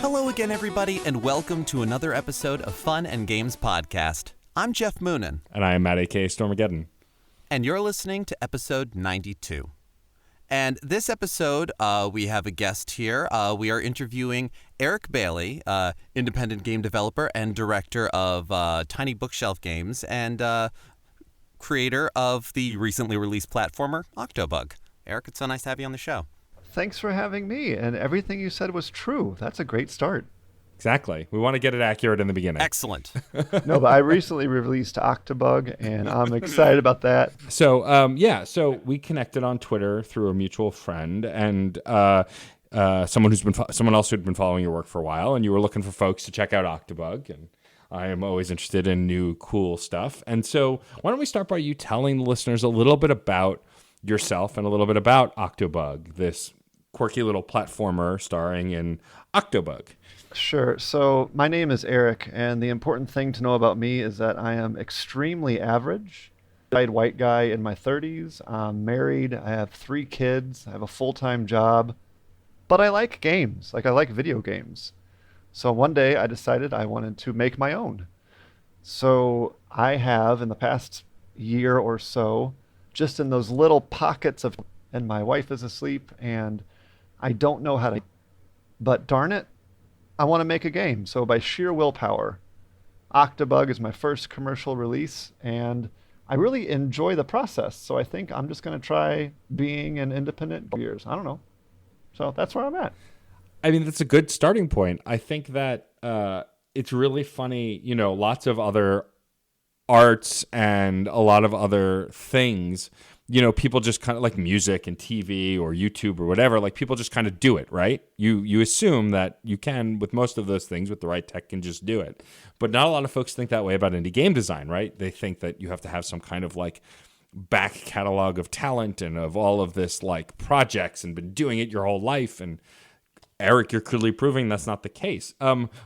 Hello again, everybody, and welcome to another episode of Fun and Games Podcast. I'm Geoff Moonen. And I am Matt, a.k.a. Stormageddon. And you're listening to episode 92. And this episode, we have a guest here. We are interviewing Eric Bailey, independent game developer and director of Tiny Bookshelf Games, and creator of the recently released platformer, Octobug. Eric, it's so nice to have you on the show. Thanks for having me, and everything you said was true. That's a great start. Exactly. We want to get it accurate in the beginning. Excellent. No, but I recently released Octobug, and I'm excited about that. So we connected on Twitter through a mutual friend, and someone else who'd been following your work for a while, and you were looking for folks to check out Octobug, and I am always interested in new, cool stuff. And so why don't we start by you telling the listeners a little bit about yourself and a little bit about Octobug, this quirky little platformer starring in Octobug. Sure. So my name is Eric, and the important thing to know about me is that I am extremely average. White guy in my 30s. I'm married. I have 3 kids. I have a full-time job. But I like games. I like video games. So one day I decided I wanted to make my own. So I have, in the past year or so, just in those little pockets of, and my wife is asleep, and I don't know how to, but darn it, I want to make a game. So by sheer willpower, Octobug is my first commercial release, and I really enjoy the process. So I think I'm just going to try being an independent for years. I don't know. So that's where I'm at. I mean, that's a good starting point. I think that it's really funny, lots of other arts and a lot of other things, people just kind of like music and TV or YouTube or whatever, like people just kind of do it, right? You assume that you can, with most of those things, with the right tech, can just do it. But not a lot of folks think that way about indie game design, right? They think that you have to have some kind of like back catalog of talent and of all of this like projects and been doing it your whole life. And Eric, you're clearly proving that's not the case.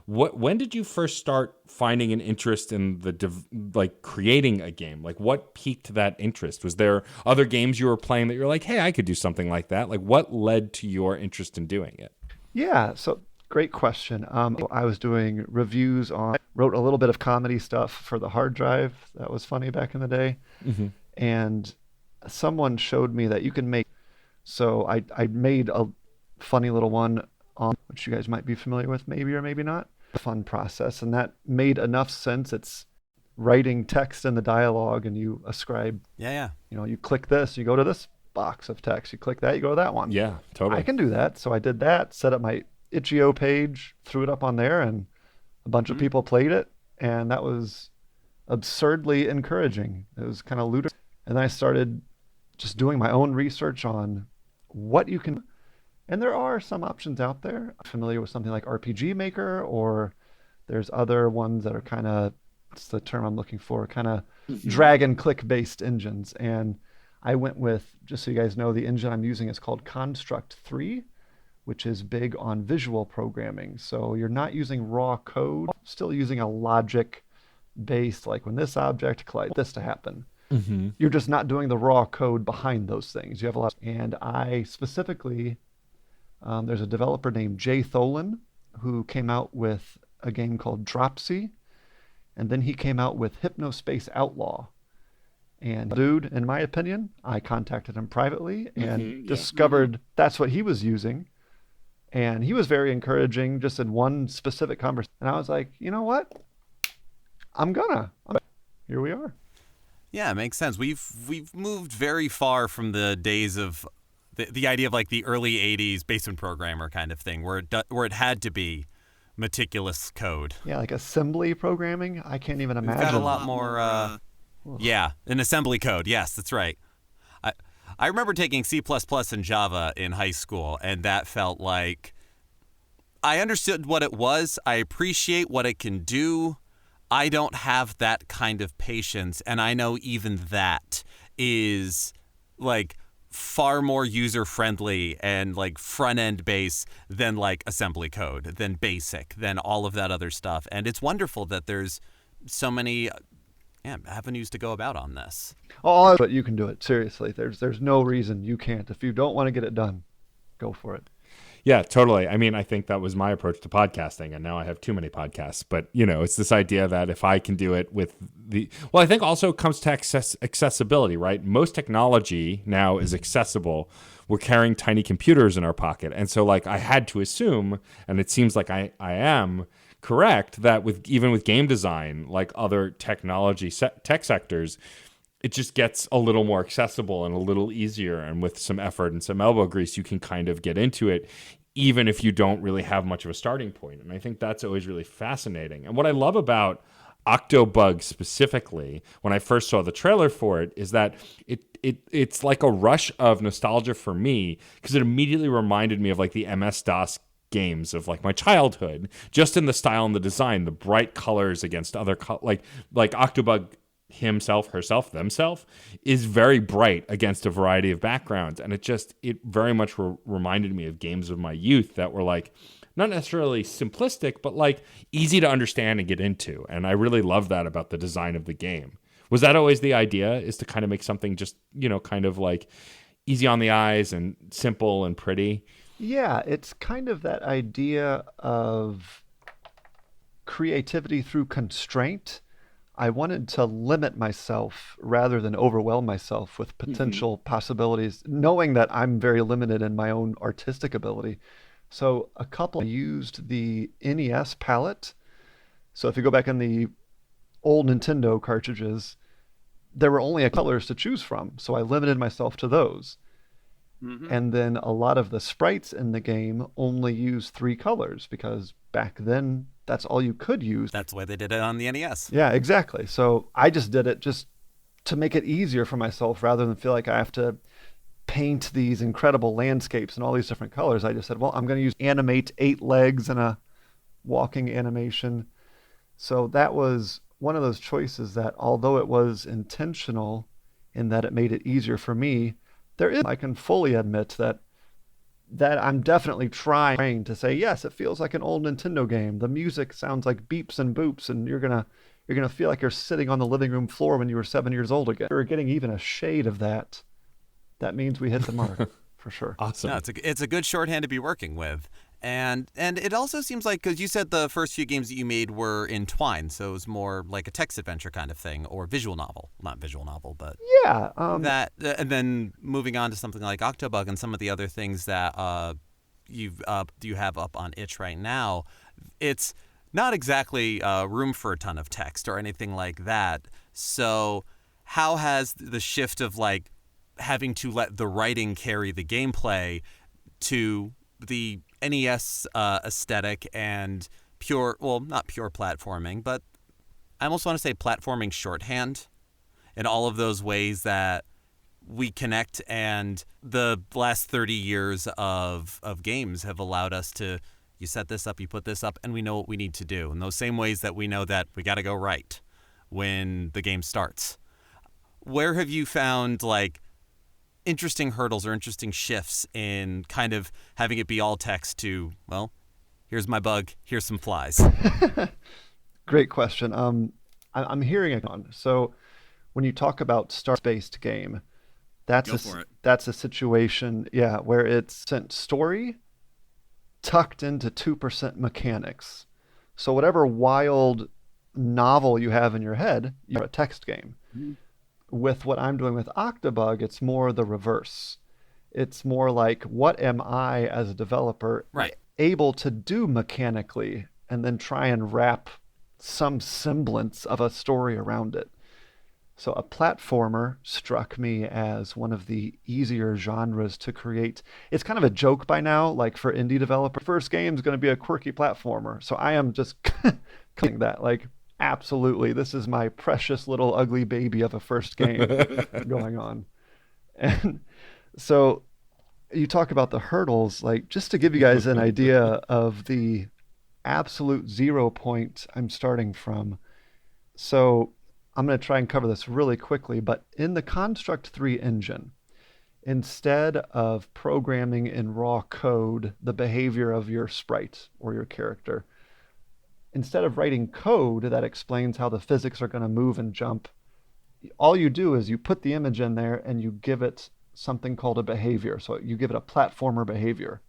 When did you first start finding an interest in creating a game? Like, what piqued that interest? Was there other games you were playing that you're like, hey, I could do something like that? Like, what led to your interest in doing it? Yeah, so great question. I was doing reviews wrote a little bit of comedy stuff for the hard drive. That was funny back in the day. Mm-hmm. And someone showed me that you can make, so I made a funny little one which you guys might be familiar with, maybe or maybe not. A fun process, and that made enough sense. It's writing text in the dialogue, and you ascribe. Yeah. You click this, you go to this box of text. You click that, you go to that one. Yeah, totally. I can do that. So I did that. Set up my itch.io page, threw it up on there, and a bunch of people played it, and that was absurdly encouraging. It was kind of ludicrous, and then I started just doing my own research on what you can. And there are some options out there. I'm familiar with something like RPG Maker, or there's other ones that are kind of, what's the term I'm looking for, kind of drag and click based engines. And I went with, just so you guys know, the engine I'm using is called Construct 3, which is big on visual programming. So you're not using raw code, still using a logic based, like when this object collides, this to happen. Mm-hmm. You're just not doing the raw code behind those things. You have a lot. And I specifically, there's a developer named Jay Tholen who came out with a game called Dropsy, and then he came out with Hypnospace Outlaw. And dude, in my opinion, I contacted him privately and discovered that's what he was using. And he was very encouraging just in one specific conversation. And I was like, you know what? Here we are. Yeah, it makes sense. We've moved very far from the days of the idea of like the early 80s basement programmer kind of thing where it had to be meticulous code. Yeah, like assembly programming. I can't even imagine. We've got a lot more in assembly code. Yes, that's right. I remember taking C++ and Java in high school, and that felt like I understood what it was. I appreciate what it can do. I don't have that kind of patience, and I know even that is like far more user-friendly and like front-end base than like assembly code, than BASIC, than all of that other stuff. And it's wonderful that there's so many avenues to go about on this. Oh, but you can do it. Seriously, there's no reason you can't. If you don't want to get it done, go for it. Yeah, totally. I mean, I think that was my approach to podcasting, and now I have too many podcasts. But, it's this idea that if I can do it with well, I think also it comes to accessibility, right? Most technology now is accessible. We're carrying tiny computers in our pocket. And so, like, I had to assume, and it seems like I am correct, that even with game design, like other tech sectors, it just gets a little more accessible and a little easier. And with some effort and some elbow grease, you can kind of get into it, even if you don't really have much of a starting point. And I think that's always really fascinating. And what I love about Octobug specifically, when I first saw the trailer for it, is that it's like a rush of nostalgia for me, because it immediately reminded me of like the MS-DOS games of like my childhood, just in the style and the design, the bright colors against other like Octobug himself, herself, themselves is very bright against a variety of backgrounds. And it very much reminded me of games of my youth that were like, not necessarily simplistic, but like easy to understand and get into. And I really love that about the design of the game. Was that always the idea, is to kind of make something just, kind of like easy on the eyes and simple and pretty? Yeah, it's kind of that idea of creativity through constraint. I wanted to limit myself rather than overwhelm myself with potential possibilities, knowing that I'm very limited in my own artistic ability. So I used the NES palette. So if you go back in the old Nintendo cartridges, there were only colors to choose from. So I limited myself to those. And then a lot of the sprites in the game only use 3 colors, because back then that's all you could use. That's why they did it on the NES. Yeah, exactly. So I just did it just to make it easier for myself, rather than feel like I have to paint these incredible landscapes in all these different colors. I just said, well, I'm going to animate 8 legs in a walking animation. So that was one of those choices that, although it was intentional in that it made it easier for me, I can fully admit that I'm definitely trying to say, yes, it feels like an old Nintendo game. The music sounds like beeps and boops, and you're gonna feel like you're sitting on the living room floor when you were 7 years old again. If we're getting even a shade of that, that means we hit the mark for sure. Awesome. No, it's a good shorthand to be working with. And it also seems like, because you said the first few games that you made were entwined, so it was more like a text adventure kind of thing, or visual novel. Not visual novel, but yeah. And then moving on to something like Octobug and some of the other things that you have up on itch right now, it's not exactly room for a ton of text or anything like that. So how has the shift of like having to let the writing carry the gameplay to the NES aesthetic and not pure platforming, but I almost want to say platforming shorthand in all of those ways that we connect, and the last 30 years of games have allowed us to, you set this up, you put this up, and we know what we need to do. In those same ways that we know that we got to go right when the game starts. Where have you found like interesting hurdles or interesting shifts in kind of having it be all text to, well, here's my bug, here's some flies? Great question. I'm hearing it on. So when you talk about star-based game, that's a situation, yeah, where it's story tucked into 2% mechanics. So whatever wild novel you have in your head, you're a text game. Mm-hmm. With what I'm doing with Octobug, it's more the reverse. It's more like, what am I as a developer able to do mechanically, and then try and wrap some semblance of a story around it. So a platformer struck me as one of the easier genres to create. It's kind of a joke by now, like for indie developer, first game is going to be a quirky platformer. So I am just cutting that, like, absolutely, this is my precious little ugly baby of a first game going on. And so you talk about the hurdles, like, just to give you guys an idea of the absolute 0 point I'm starting from. So I'm going to try and cover this really quickly, but in the Construct 3 engine, instead of programming in raw code the behavior of your sprite or your character, instead of writing code that explains how the physics are going to move and jump, all you do is you put the image in there and you give it something called a behavior. So you give it a platformer behavior.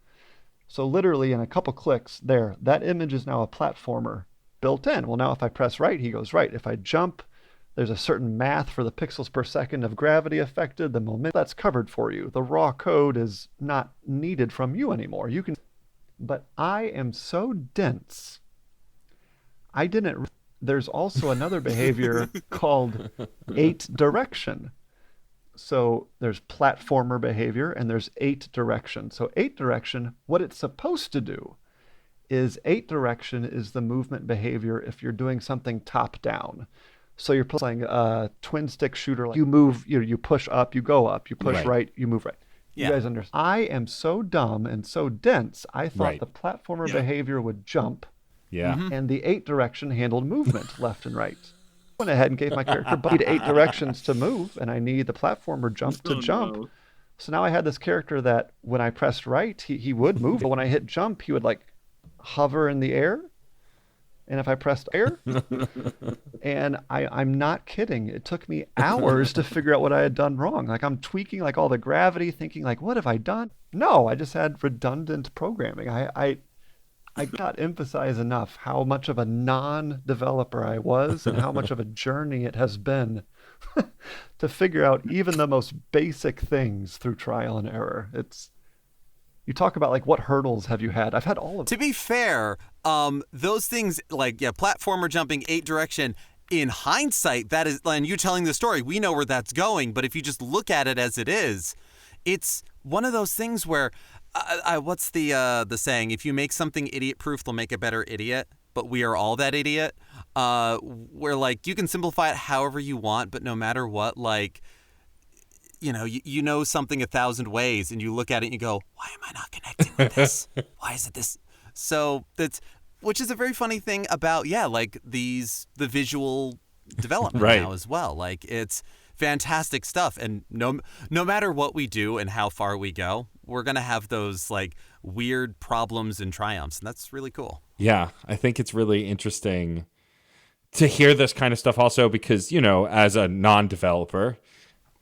So literally in a couple clicks there, that image is now a platformer built in. Well, now if I press right, he goes right. If I jump, there's a certain math for the pixels per second of gravity affected, the moment that's covered for you. The raw code is not needed from you anymore. You can, but I am so dense. I didn't. There's also another behavior called 8 direction. So there's platformer behavior and there's 8 direction. So 8 direction, what it's supposed to do is 8 direction is the movement behavior if you're doing something top down. So you're playing a twin stick shooter. Like you move, you push up, you go up, you push right, you move right. Yeah. You guys understand? I am so dumb and so dense. I thought the platformer behavior would jump. Yeah. And the 8 direction handled movement left and right. Went ahead and gave my character 8 directions to move, and I need the platformer jump to jump. No. So now I had this character that when I pressed right, he would move, but when I hit jump, he would like hover in the air. And if I pressed air, and I'm not kidding, it took me hours to figure out what I had done wrong. Like I'm tweaking like all the gravity, thinking like, what have I done? No, I just had redundant programming. I cannot emphasize enough how much of a non-developer I was and how much of a journey it has been to figure out even the most basic things through trial and error. You talk about like what hurdles have you had? I've had all of them. To be fair, those things like platformer jumping 8 direction, in hindsight, that is, and you telling the story, we know where that's going. But if you just look at it as it is, it's one of those things where, what's the saying? If you make something idiot-proof, they'll make a better idiot. But we are all that idiot. Where like you can simplify it however you want, but no matter what, like. You know something 1,000 ways, and you look at it and you go, why am I not connecting with this? Why is it this? So which is a very funny thing about, like the visual development now as well. Like it's fantastic stuff. And no matter what we do and how far we go, we're going to have those like weird problems and triumphs. And that's really cool. Yeah, I think it's really interesting to hear this kind of stuff also because, as a non-developer,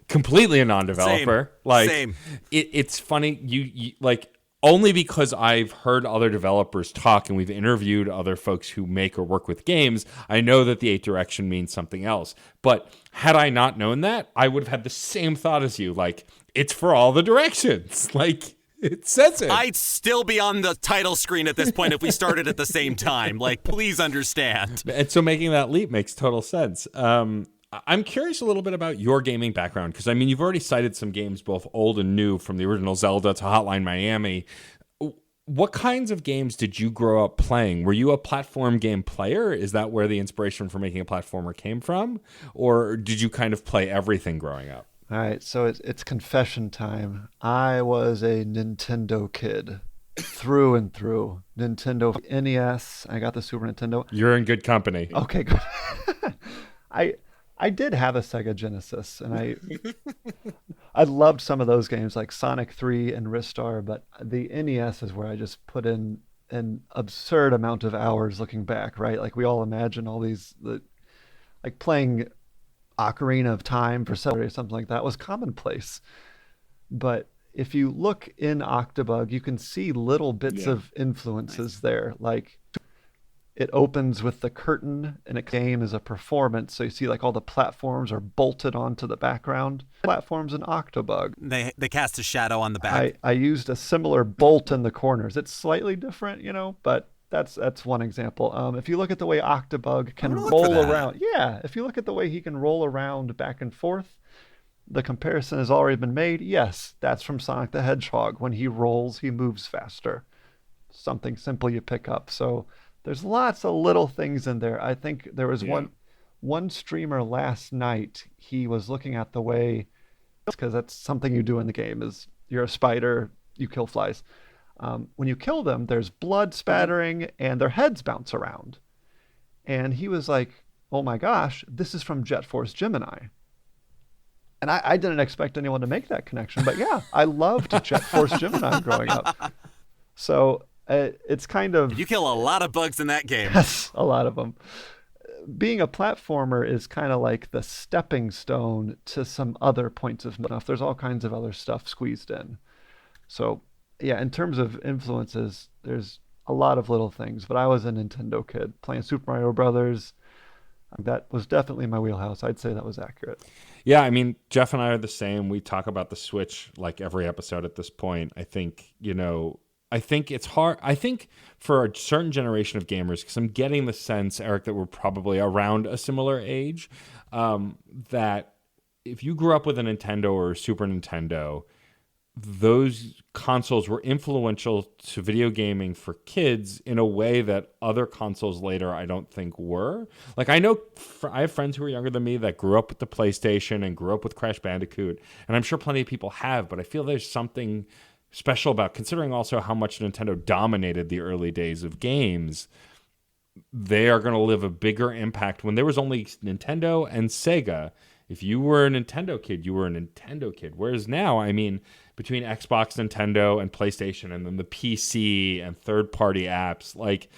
completely a non-developer. Same. It's funny you like only because I've heard other developers talk and we've interviewed other folks who make or work with games, I know that the 8 direction means something else. But had I not known that, I would have had the same thought as you. Like it's for all the directions. Like it says it. I'd still be on the title screen at this point if we started at the same time. Like please understand. And so making that leap makes total sense. I'm curious a little bit about your gaming background because, you've already cited some games, both old and new, from the original Zelda to Hotline Miami. What kinds of games did you grow up playing? Were you a platform game player? Is that where the inspiration for making a platformer came from? Or did you kind of play everything growing up? All right, so it's confession time. I was a Nintendo kid. Through and through. Nintendo NES. I got the Super Nintendo. You're in good company. Okay, good. I did have a Sega Genesis, and I loved some of those games like Sonic 3 and Ristar, but the NES is where I just put in an absurd amount of hours looking back, right? Like we all imagine all these, like playing Ocarina of Time for Celery or something like that was commonplace. But if you look in Octobug, you can see little bits of influences there, like it opens with the curtain and a game is a performance. So you see like all the platforms are bolted onto the background. Platforms in Octobug. They cast a shadow on the back. I used a similar bolt in the corners. It's slightly different, but that's one example. If you look at the way Octobug can roll around. Yeah, if you look at the way he can roll around back and forth, the comparison has already been made. Yes, that's from Sonic the Hedgehog. When he rolls, he moves faster. Something simple you pick up. So there's lots of little things in there. I think there was one streamer last night. He was looking at the way, because that's something you do in the game, is you're a spider, you kill flies. When you kill them, there's blood spattering and their heads bounce around. And he was like, oh my gosh, this is from Jet Force Gemini. And I didn't expect anyone to make that connection. But yeah, I loved Jet Force Gemini growing up. So it's kind of... You kill a lot of bugs in that game. Yes, a lot of them. Being a platformer is kind of like the stepping stone to some other points of stuff. There's all kinds of other stuff squeezed in. So yeah, in terms of influences, there's a lot of little things, but I was a Nintendo kid playing Super Mario Brothers. That was definitely my wheelhouse. I'd say that was accurate. Yeah, I mean, Geoff and I are the same. We talk about the Switch like every episode at this point. I think, I think it's hard. I think for a certain generation of gamers, because I'm getting the sense, Eric, that we're probably around a similar age, that if you grew up with a Nintendo or a Super Nintendo, those consoles were influential to video gaming for kids in a way that other consoles later I don't think were. Like, I know I have friends who are younger than me that grew up with the PlayStation and grew up with Crash Bandicoot, and I'm sure plenty of people have, but I feel there's something special about, considering also how much Nintendo dominated the early days of games, they are going to live a bigger impact. When there was only Nintendo and Sega, if you were a Nintendo kid, you were a Nintendo kid. Whereas now, I mean, between Xbox, Nintendo, and PlayStation, and then the PC and third-party apps, like,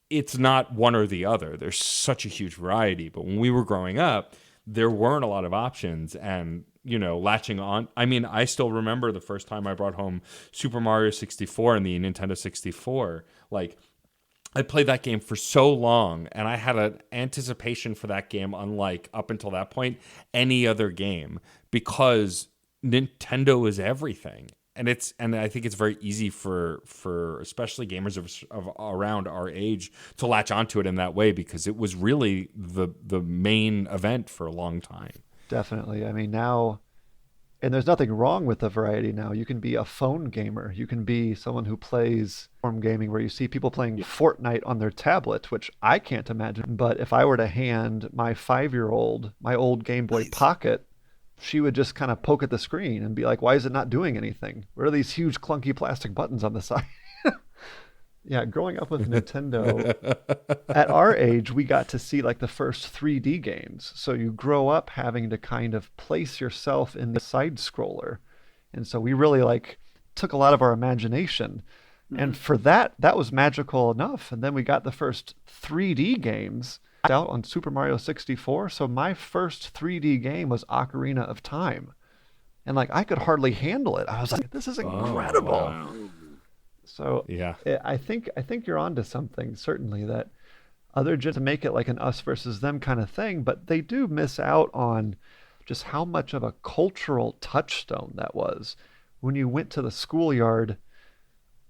it's not one or the other. There's such a huge variety. But when we were growing up, there weren't a lot of options. And, latching on. I mean, I still remember the first time I brought home Super Mario 64 and the Nintendo 64. Like, I played that game for so long, and I had an anticipation for that game unlike, up until that point, any other game, because Nintendo is everything. And I think it's very easy for especially gamers of around our age to latch onto it in that way, because it was really the main event for a long time. Definitely. I mean, now, and there's nothing wrong with the variety now. You can be a phone gamer. You can be someone who plays platform gaming, where you see people playing Fortnite on their tablet, which I can't imagine. But if I were to hand my 5-year-old my old Game Boy Pocket, she would just kind of poke at the screen and be like, why is it not doing anything? What are these huge clunky plastic buttons on the side? Yeah, growing up with Nintendo, at our age, we got to see like the first 3D games. So you grow up having to kind of place yourself in the side scroller. And so we really took a lot of our imagination. And for that was magical enough. And then we got the first 3D games out on Super Mario 64. So my first 3D game was Ocarina of Time. And I could hardly handle it. I was like, this is incredible. Oh, wow. So yeah, I think you're onto something, certainly, that other to make it like an us versus them kind of thing, but they do miss out on just how much of a cultural touchstone that was. When you went to the schoolyard,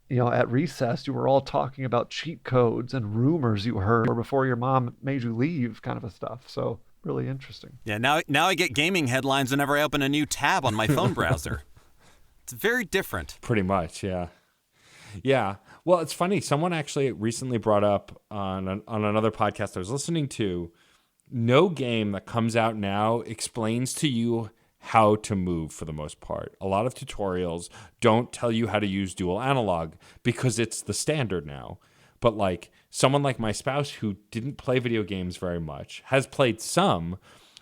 at recess, you were all talking about cheat codes and rumors you heard or before your mom made you leave, kind of a stuff. So really interesting. Yeah, now I get gaming headlines whenever I open a new tab on my phone browser. It's very different. Pretty much, yeah. Yeah. Well, it's funny. Someone actually recently brought up on another podcast I was listening to, no game that comes out now explains to you how to move for the most part. A lot of tutorials don't tell you how to use dual analog because it's the standard now. But someone like my spouse, who didn't play video games very much, has played some,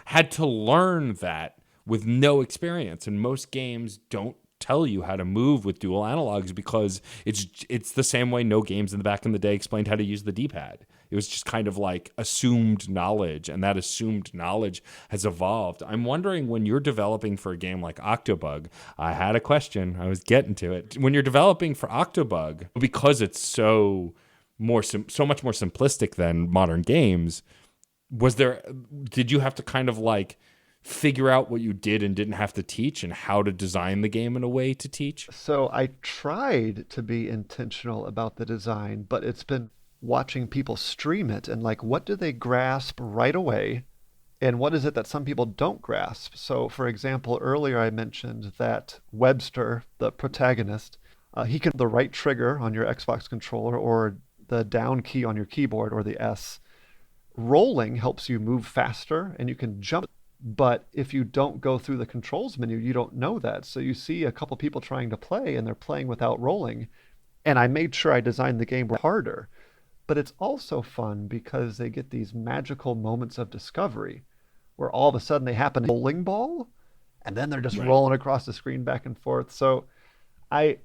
had to learn that with no experience. And most games don't tell you how to move with dual analogs, because it's the same way no games in the back in the day explained how to use the D-pad. It was just kind of assumed knowledge, and that assumed knowledge has evolved. I'm wondering, when you're developing for a game like Octobug, I had a question, I was getting to it. When you're developing for Octobug, because it's so much more simplistic than modern games, did you have to kind of figure out what you did and didn't have to teach, and how to design the game in a way to teach? So I tried to be intentional about the design, but it's been watching people stream it and what do they grasp right away, and what is it that some people don't grasp. So for example, earlier I mentioned that Webster, the protagonist, he can the right trigger on your Xbox controller or the down key on your keyboard, or the S. Rolling helps you move faster and you can jump. But if you don't go through the controls menu, you don't know that. So you see a couple people trying to play and they're playing without rolling. And I made sure I designed the game harder. But it's also fun because they get these magical moments of discovery where all of a sudden they happen a bowling ball and then they're just rolling across the screen back and forth. So I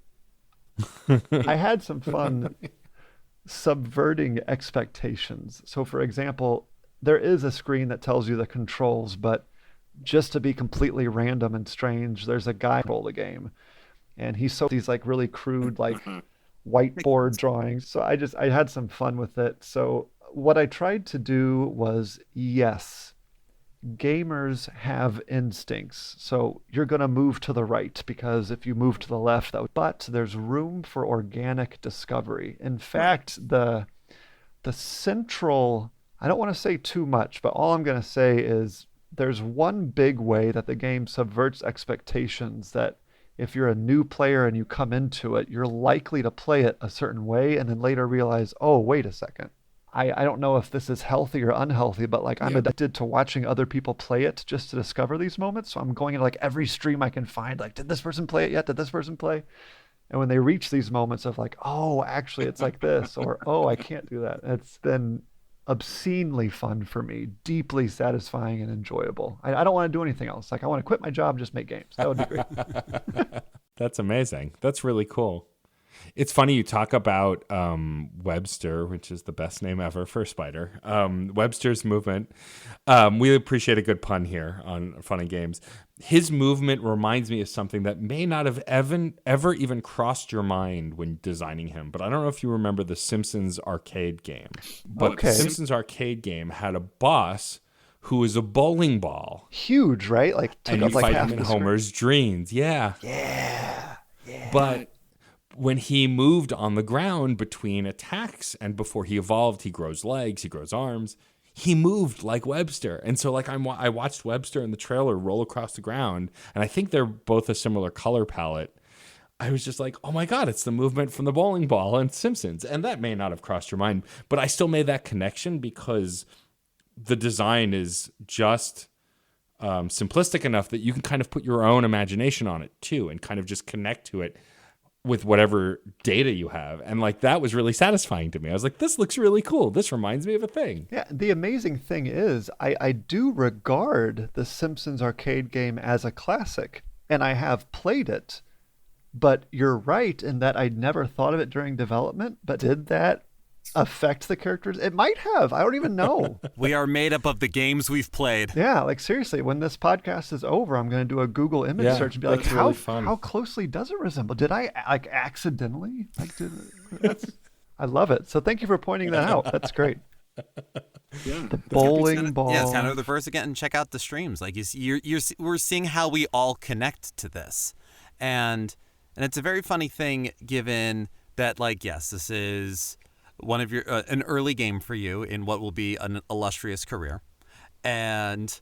had some fun subverting expectations. So for example, there is a screen that tells you the controls, but just to be completely random and strange, there's a guy roll the game. and he so these like really crude like whiteboard drawings. So I had some fun with it. So what I tried to do was, yes, gamers have instincts. So you're going to move to the right because if you move to the left, but there's room for organic discovery. In fact, the central, I don't want to say too much, but all I'm going to say is there's one big way that the game subverts expectations that if you're a new player and you come into it, you're likely to play it a certain way and then later realize, oh, wait a second. I don't know if this is healthy or unhealthy, but like I'm addicted to watching other people play it just to discover these moments. So I'm going into like every stream I can find, like, did this person play it yet? Did this person play? And when they reach these moments of like, oh, actually it's like this, or oh, I can't do that. It's been obscenely fun for me, deeply satisfying and enjoyable. I don't want to do anything else. Like I want to quit my job and just make games. That would be great. That's amazing. That's really cool. It's funny you talk about Webster, which is the best name ever for a spider. Webster's movement. We appreciate a good pun here on Fun and Games. His movement reminds me of something that may not have ever even crossed your mind when designing him. But I don't know if you remember the Simpsons arcade game. But the Simpsons arcade game had a boss who was a bowling ball. Huge, right? Like took and up you like fight half him in the screen. Homer's dreams. Yeah. But when he moved on the ground between attacks and before he evolved, he grows legs, he grows arms, he moved like Webster. And so like I watched Webster in the trailer roll across the ground, and I think they're both a similar color palette. I was just like, oh my God, it's the movement from the bowling ball and Simpsons. And that may not have crossed your mind, but I still made that connection because the design is just simplistic enough that you can kind of put your own imagination on it too and kind of just connect to it with whatever data you have. And like, that was really satisfying to me. I was like, this looks really cool. This reminds me of a thing. Yeah, the amazing thing is I do regard the Simpsons arcade game as a classic, and I have played it, but you're right in that I'd never thought of it during development, but did that affect the characters? It might have. I don't even know. We are made up of the games we've played. Yeah, like seriously, when this podcast is over, I'm going to do a Google image search and be like, how closely does it resemble? Did I like accidentally? I love it. So thank you for pointing that out. That's great. Yeah. The bowling ball. Yeah, it's kind of the first again, and check out the streams. Like we're seeing how we all connect to this, and it's a very funny thing given that, like, yes, this is one of your an early game for you in what will be an illustrious career, and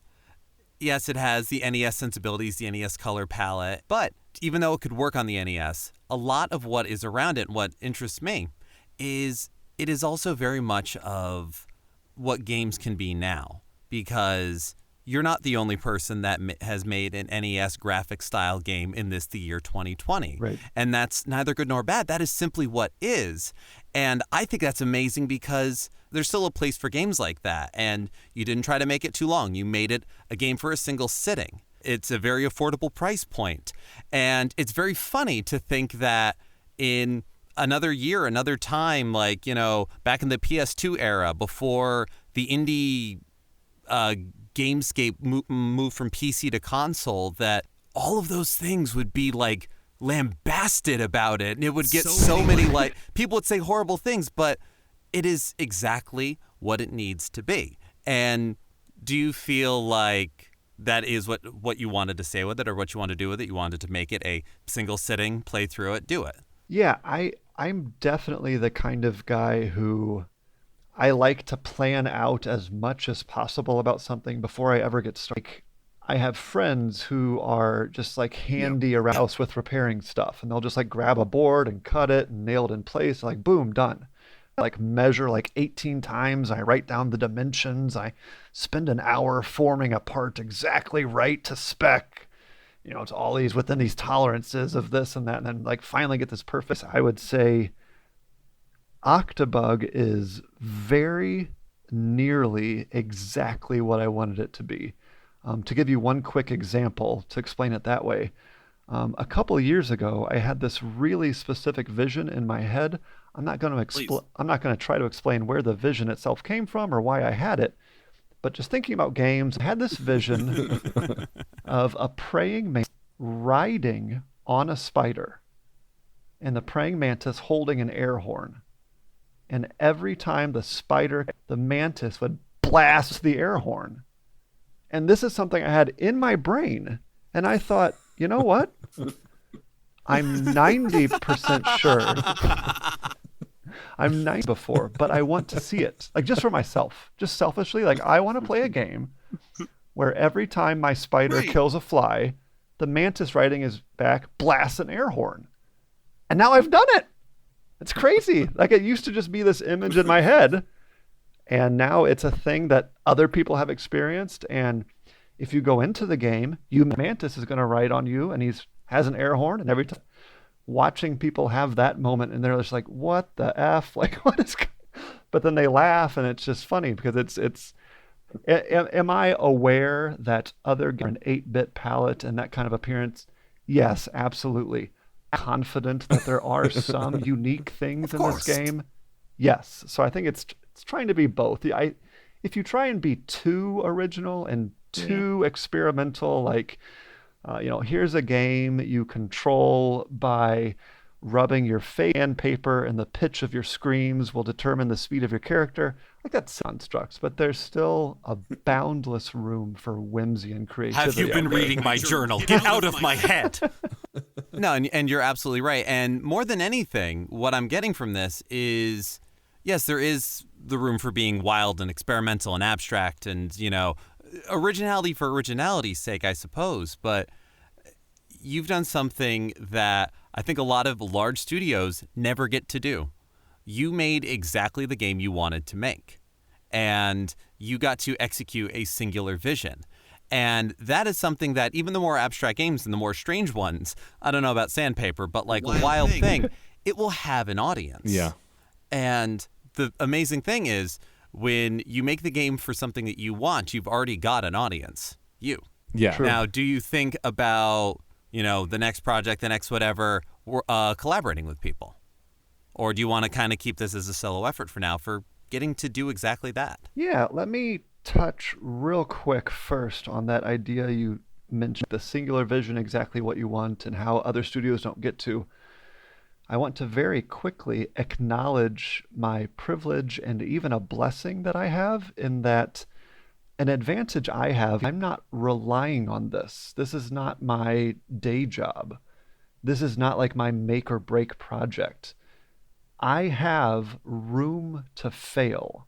yes, it has the NES sensibilities, the NES color palette, but even though it could work on the NES, a lot of what is around it and what interests me is it is also very much of what games can be now, because you're not the only person that has made an NES graphic style game in the year 2020. Right. And that's neither good nor bad. That is simply what is. And I think that's amazing because there's still a place for games like that. And you didn't try to make it too long. You made it a game for a single sitting. It's a very affordable price point. And it's very funny to think that in another year, another time, like, you know, back in the PS2 era, before the indie Gamescape moved from PC to console, that all of those things would be like lambasted about it, and it would get so many like people would say horrible things, but it is exactly what it needs to be. And do you feel like that is what you wanted to say with it, or what you want to do with it? You wanted to make it a single sitting, play through it, do it? Yeah, I'm definitely the kind of guy who I like to plan out as much as possible about something before I ever get started. Like, I have friends who are just like handy around the house with repairing stuff, and they'll just like grab a board and cut it and nail it in place, like boom, done. Like measure like 18 times. I write down the dimensions. I spend an hour forming a part exactly right to spec. You know, it's all these within these tolerances of this and that, and then like finally get this perfect. I would say Octobug is very nearly exactly what I wanted it to be. To give you one quick example to explain it that way, a couple of years ago, I had this really specific vision in my head. I'm not going to try to explain where the vision itself came from or why I had it, but just thinking about games, I had this vision of a praying man riding on a spider. and the praying mantis holding an air horn. And every time the mantis would blast the air horn. And this is something I had in my brain. And I thought, you know what? I'm 90% sure. I'm 90 before, but I want to see it. Like, just for myself. Just selfishly. Like, I want to play a game where every time my spider kills a fly, the mantis riding his back blasts an air horn. And now I've done it. It's crazy. Like, it used to just be this image in my head. And now it's a thing that other people have experienced. And if you go into the game, mantis is going to ride on you, and has an air horn. And every time watching people have that moment, and they're just like, what the F? Like, what is... But then they laugh, and it's just funny because it's... Am I aware that other an 8-bit palette and that kind of appearance? Yes, absolutely. Confident that there are some unique things in this game? Yes. So I think it's trying to be both. If you try and be too original and too experimental, like, here's a game you control by rubbing your face on paper, and the pitch of your screams will determine the speed of your character. Like, that's constructs, but there's still a boundless room for whimsy and creativity. Have you been reading my journal? Get out of my head. No, and you're absolutely right. And more than anything, what I'm getting from this is, yes, there is the room for being wild and experimental and abstract and, originality for originality's sake, I suppose. But you've done something that I think a lot of large studios never get to do. You made exactly the game you wanted to make, and you got to execute a singular vision. And that is something that even the more abstract games and the more strange ones, I don't know about Sandpaper, but like Wild Thing, it will have an audience. Yeah. And the amazing thing is, when you make the game for something that you want, you've already got an audience. You. Yeah. True. Now, do you think about, the next project, the next whatever, collaborating with people? Or do you want to kind of keep this as a solo effort for now for getting to do exactly that? Yeah, let me touch real quick first on that idea you mentioned, the singular vision, exactly what you want, and how other studios don't get to. I want to very quickly acknowledge my privilege and even a blessing that I have, in that an advantage I have, I'm not relying on this. This is not my day job. This is not like my make or break project. I have room to fail.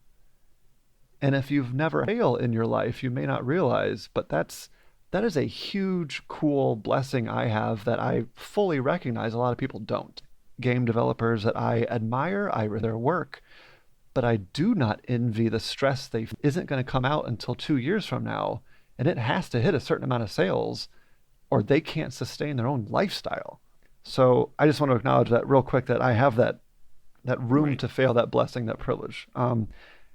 And if you've never failed in your life, you may not realize, but that is a huge, cool blessing I have that I fully recognize a lot of people don't. Game developers that I admire, I read their work, but I do not envy the stress they isn't going to come out until 2 years from now, and it has to hit a certain amount of sales, or they can't sustain their own lifestyle. So I just want to acknowledge that real quick, that I have that room to fail, that blessing, that privilege.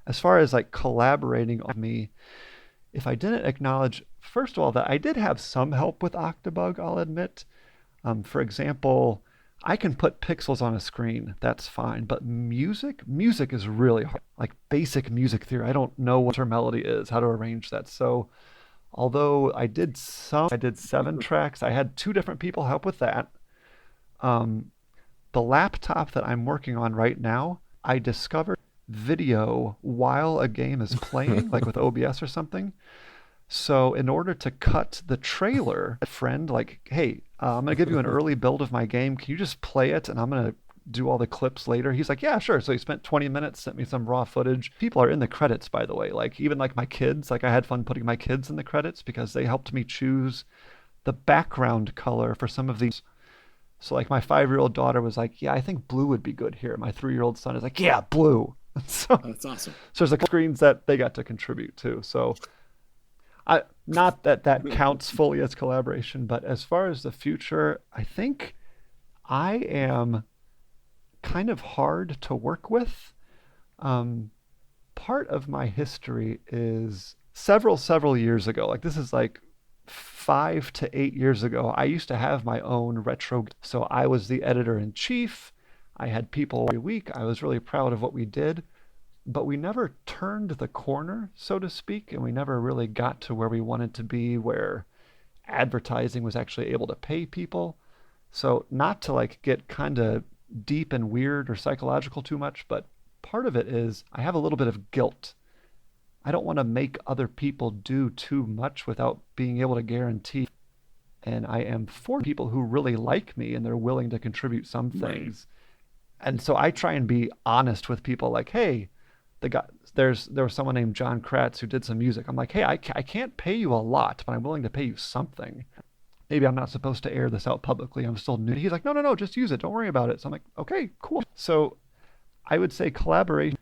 As far as like collaborating on me, if I didn't acknowledge, first of all, that I did have some help with Octobug, I'll admit. For example, I can put pixels on a screen, that's fine, but music is really hard. Like basic music theory, I don't know what her melody is, how to arrange that. So although I did 7 tracks, I had 2 different people help with that. The laptop that I'm working on right now, I discovered video while a game is playing, like with OBS or something. So in order to cut the trailer, a friend like, hey, I'm going to give you an early build of my game. Can you just play it? And I'm going to do all the clips later. He's like, yeah, sure. So he spent 20 minutes, sent me some raw footage. People are in the credits, by the way. Like even like my kids, like I had fun putting my kids in the credits because they helped me choose the background color for some of these. So like my 5-year-old daughter was like, yeah, I think blue would be good here. My 3-year-old son is like, yeah, blue. So that's awesome. So there's like screens that they got to contribute to. So not that counts fully as collaboration, but as far as the future, I think I am kind of hard to work with. Part of my history is several years ago, like this is like 5 to 8 years ago, I used to have my own retro. So I was the editor-in-chief. I had people every week. I was really proud of what we did, but we never turned the corner, so to speak, and we never really got to where we wanted to be, where advertising was actually able to pay people. So not to like get kind of deep and weird or psychological too much, but part of it is I have a little bit of guilt. I don't want to make other people do too much without being able to guarantee. And I am for people who really like me and they're willing to contribute some things. Right. And so I try and be honest with people like, hey, there was someone named John Kratz who did some music. I'm like, hey, I can't pay you a lot, but I'm willing to pay you something. Maybe I'm not supposed to air this out publicly. I'm still new. He's like, no, just use it. Don't worry about it. So I'm like, okay, cool. So I would say collaboration,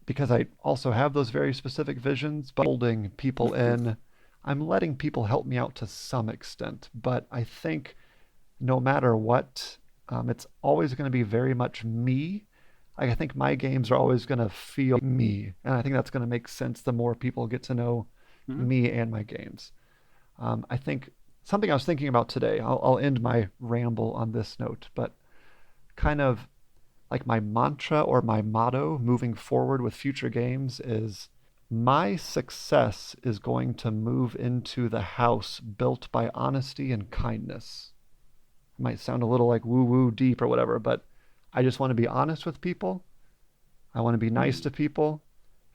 because I also have those very specific visions, but holding people in, I'm letting people help me out to some extent. But I think no matter what, it's always going to be very much me. I think my games are always going to feel me. And I think that's going to make sense the more people get to know me and my games. I think something I was thinking about today, I'll end my ramble on this note, but kind of like my mantra or my motto moving forward with future games is my success is going to move into the house built by honesty and kindness. It might sound a little like woo-woo deep or whatever, but I just want to be honest with people. I want to be nice to people.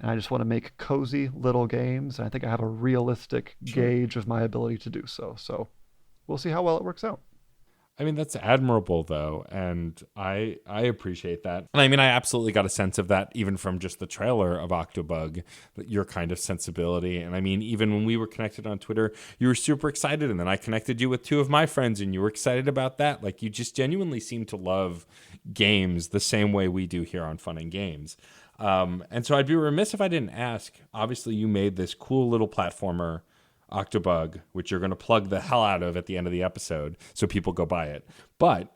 And I just want to make cozy little games. And I think I have a realistic gauge of my ability to do so. So we'll see how well it works out. I mean, that's admirable, though, and I appreciate that. And I mean, I absolutely got a sense of that even from just the trailer of Octobug, your kind of sensibility. And I mean, even when we were connected on Twitter, you were super excited, and then I connected you with two of my friends, and you were excited about that. Like, you just genuinely seem to love games the same way we do here on Fun and Games. And so I'd be remiss if I didn't ask. Obviously, you made this cool little platformer, Octobug, which you're going to plug the hell out of at the end of the episode so people go buy it. But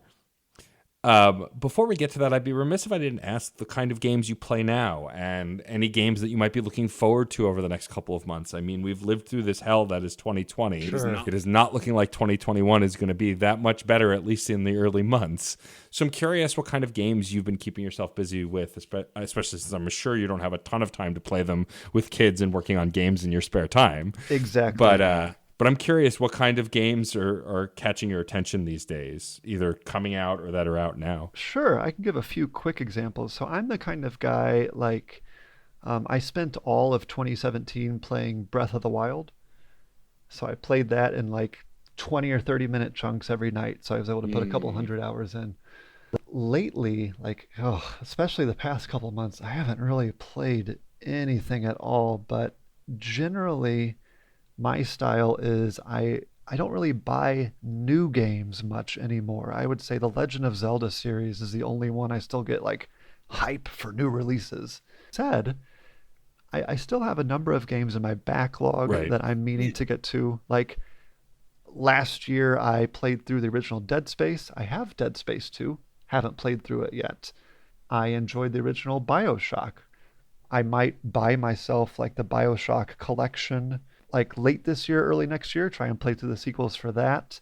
before we get to that, I'd be remiss if I didn't ask the kind of games you play now and any games that you might be looking forward to over the next couple of months. I mean, we've lived through this hell that is 2020. Sure. It is not looking like 2021 is going to be that much better, at least in the early months. So I'm curious what kind of games you've been keeping yourself busy with, especially since I'm sure you don't have a ton of time to play them with kids and working on games in your spare time. Exactly. But I'm curious what kind of games are catching your attention these days, either coming out or that are out now. Sure, I can give a few quick examples. So I'm the kind of guy, like, I spent all of 2017 playing Breath of the Wild. So I played that in like 20 or 30 minute chunks every night. So I was able to put a couple hundred hours in. Lately, especially the past couple months, I haven't really played anything at all, but generally my style is I don't really buy new games much anymore. I would say the Legend of Zelda series is the only one I still get like hype for new releases. Said, I still have a number of games in my backlog that I'm meaning to get to. Like last year I played through the original Dead Space. I have Dead Space 2. Haven't played through it yet. I enjoyed the original BioShock. I might buy myself like the BioShock collection like late this year, early next year, try and play through the sequels for that.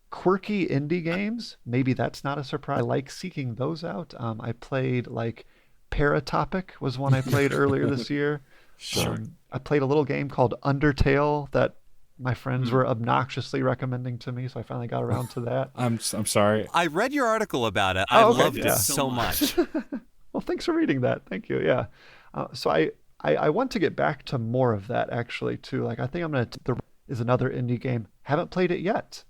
Quirky indie games, maybe that's not a surprise. I like seeking those out. I played like Paratopic was one I played earlier this year. Sure. I played a little game called Undertale that my friends were obnoxiously recommending to me, so I finally got around to that. I'm sorry. I read your article about it. I loved it so much. Well, thanks for reading that. Thank you. Yeah. So I want to get back to more of that actually too. Like I think I'm going to is another indie game. Haven't played it yet,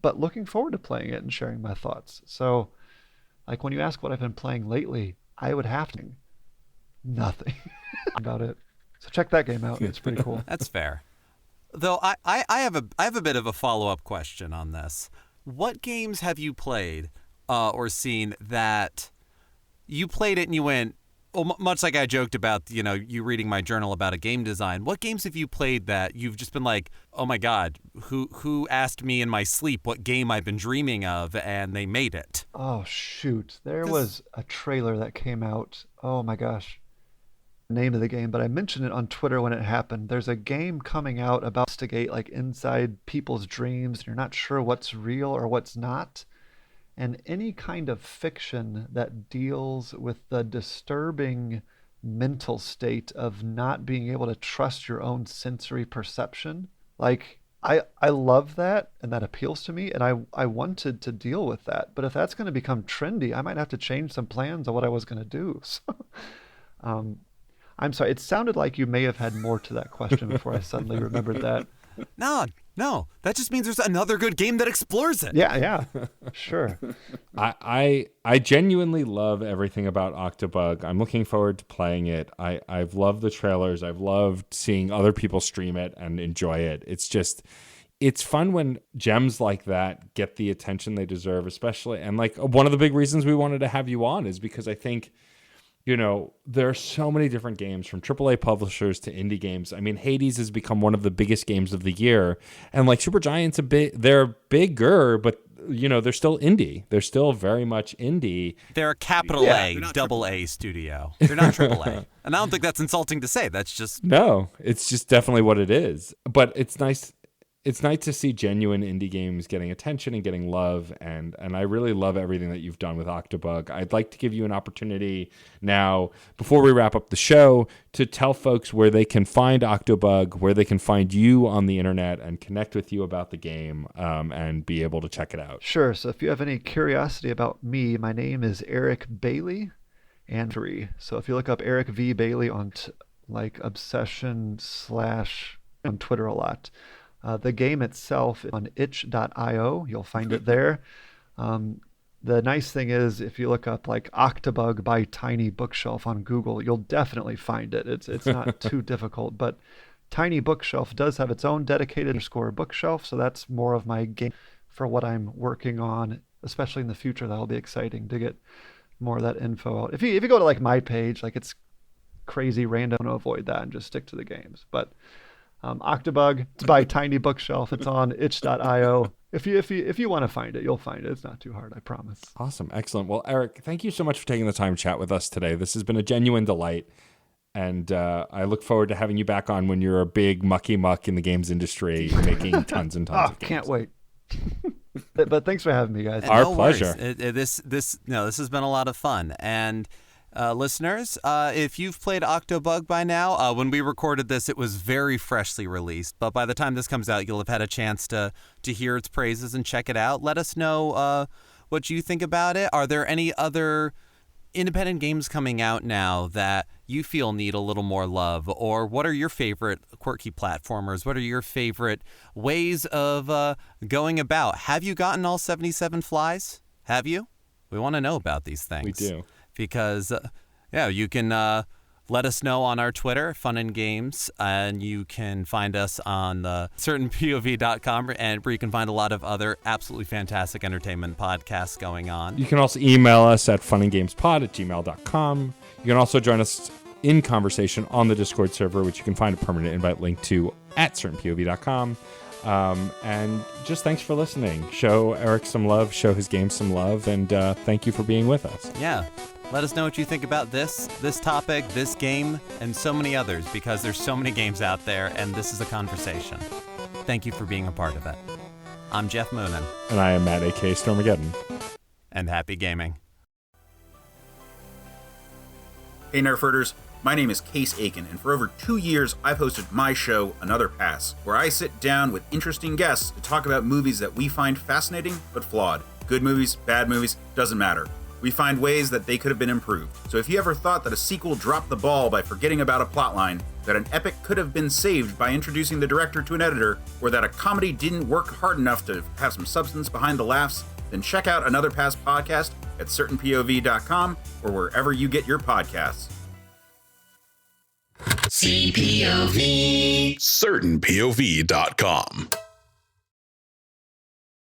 but looking forward to playing it and sharing my thoughts. So like when you ask what I've been playing lately, I would have to nothing about it. So check that game out. It's pretty cool. That's fair. Though I have a bit of a follow-up question on this. What games have you played or seen that you played it and you went, well, much like I joked about, you reading my journal about a game design, what games have you played that you've just been like, oh my God, who asked me in my sleep what game I've been dreaming of and they made it? Oh, shoot. There was a trailer that came out. Oh my gosh. Name of the game, but I mentioned it on Twitter when it happened. There's a game coming out about investigate like inside people's dreams and you're not sure what's real or what's not. And any kind of fiction that deals with the disturbing mental state of not being able to trust your own sensory perception. Like I love that, and that appeals to me, and I wanted to deal with that. But if that's going to become trendy, I might have to change some plans on what I was going to do. So, I'm sorry. It sounded like you may have had more to that question before I suddenly remembered that. No, that just means there's another good game that explores it. Yeah, sure. I genuinely love everything about Octobug. I'm looking forward to playing it. I've loved the trailers. I've loved seeing other people stream it and enjoy it. It's fun when gems like that get the attention they deserve, especially. And like one of the big reasons we wanted to have you on is because I think, there are so many different games from AAA publishers to indie games. I mean, Hades has become one of the biggest games of the year. And like Supergiant's they're bigger, but they're still indie. They're still very much indie. They're a capital A, double A studio. They're not triple A. And I don't think that's insulting to say. That's just... No, it's just definitely what it is. But it's nice. It's nice to see genuine indie games getting attention and getting love, and I really love everything that you've done with Octobug. I'd like to give you an opportunity now, before we wrap up the show, to tell folks where they can find Octobug, where they can find you on the internet and connect with you about the game, and be able to check it out. Sure. So if you have any curiosity about me, my name is Eric Bailey, and so if you look up Eric V. Bailey on Obsession / on Twitter a lot. The game itself is on itch.io. You'll find it there. The nice thing is, if you look up Octobug by Tiny Bookshelf on Google, you'll definitely find it. It's not too difficult, but Tiny Bookshelf does have its own dedicated _bookshelf, so that's more of my game for what I'm working on, especially in the future. That'll be exciting to get more of that info out. If you go to my page, it's crazy random, to avoid that and just stick to the games. But Octobug, it's by Tiny Bookshelf. It's on itch.io. If you want to find it, you'll find it. It's not too hard, I promise. Awesome. Excellent. Well, Eric, thank you so much for taking the time to chat with us today. This has been a genuine delight. And I look forward to having you back on when you're a big mucky muck in the games industry, making tons and tons of games. Can't wait. But thanks for having me, guys. Our pleasure. This has been a lot of fun. And listeners, if you've played Octobug by now, when we recorded this, it was very freshly released. But by the time this comes out, you'll have had a chance to hear its praises and check it out. Let us know what you think about it. Are there any other independent games coming out now that you feel need a little more love? Or what are your favorite quirky platformers? What are your favorite ways of going about? Have you gotten all 77 flies? Have you? We want to know about these things. We do. Because, you can let us know on our Twitter, Fun and Games, and you can find us on certainpov.com, and where you can find a lot of other absolutely fantastic entertainment podcasts going on. You can also email us at funandgamespod@gmail.com. You can also join us in conversation on the Discord server, which you can find a permanent invite link to at certainpov.com. And just thanks for listening. Show Eric some love, show his game some love, and thank you for being with us. Yeah. Let us know what you think about this topic, this game, and so many others, because there's so many games out there, and this is a conversation. Thank you for being a part of it. I'm Geoff Moonen. And I am Matt, a.k.a. Stormageddon. And happy gaming. Hey Nerferders, my name is Case Aiken, and for over 2 years I've hosted my show, Another Pass, where I sit down with interesting guests to talk about movies that we find fascinating but flawed. Good movies, bad movies, doesn't matter. We find ways that they could have been improved. So if you ever thought that a sequel dropped the ball by forgetting about a plotline, that an epic could have been saved by introducing the director to an editor, or that a comedy didn't work hard enough to have some substance behind the laughs, then check out Another Pass podcast at certainpov.com or wherever you get your podcasts. CPOV. certainpov.com.